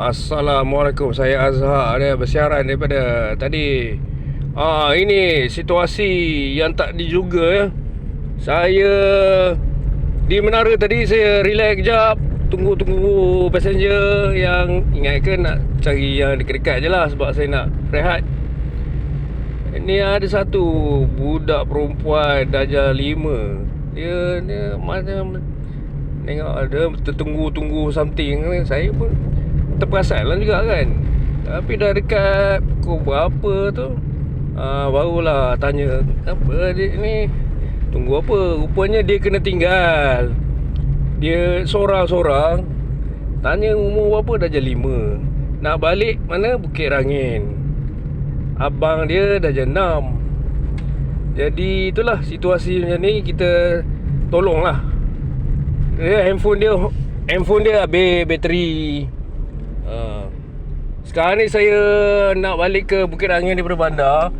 Assalamualaikum, saya Azhar dia bersiaran daripada tadi. Ini situasi yang tak diduga ya. Saya di menara tadi, saya relax kejap, tunggu passenger yang ingatkan nak cari yang dekat-dekat je lah, sebab saya nak rehat. Ini ada satu budak perempuan darjah 5. Dia macam tengok ada tertunggu something. Saya pun terperasan lah juga kan. Tapi dah dekat pukul berapa tu, barulah tanya, apa dia ni, tunggu apa. Rupanya dia kena tinggal. Dia sorang-sorang. Tanya umur berapa, darjah 5. Nak balik mana, Bukit Rangin. Abang dia darjah 6. Jadi itulah situasi macam ni. Kita tolonglah. Handphone dia habis bateri. Sekarang ni saya nak balik ke Bukit Rangin daripada bandar.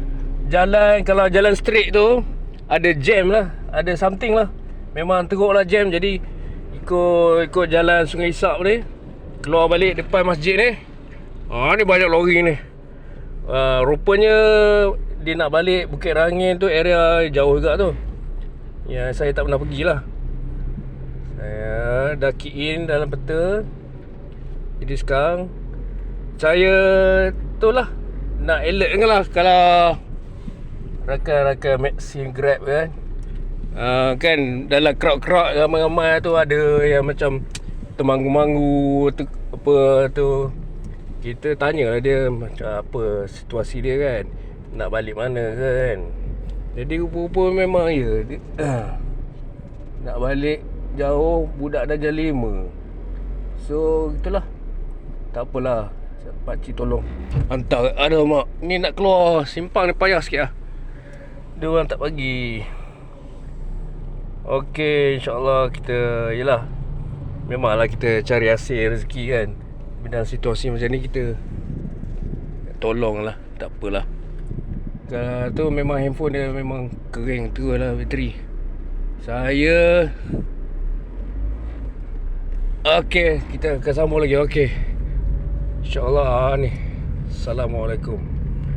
Kalau jalan straight tu ada jam lah, ada something lah. Memang teruk lah jam. Jadi ikut jalan Sungai Isap ni, keluar balik depan masjid ni. Ni banyak lori ni. Rupanya dia nak balik Bukit Rangin tu, area jauh juga tu. Ya, saya tak pernah pergi lah. Saya dah key in dalam peta. Jadi sekarang saya tu lah nak alert lah kalau rakan-rakan Maxim Grab kan. Kan dalam crowd ramai-ramai tu ada yang macam termanggu-manggu apa tu. Kita tanyalah dia macam apa situasi dia kan, nak balik mana kan. Jadi rupa-rupa memang ya dia, nak balik jauh, budak darjah 5. So itulah, tak apalah, pakcik tolong hantar. Aduh mak, ni nak keluar simpang ni payah sikit lah. Dia orang tak bagi. Okey, insyaAllah kita, yelah, memanglah kita cari hasil rezeki kan. Dalam situasi macam ni kita tolong lah, tak apalah. Kalau tu memang handphone dia memang kering terus lah bateri. Saya okey, kita akan sambung lagi. Okey, InsyaAllah ni. Assalamualaikum.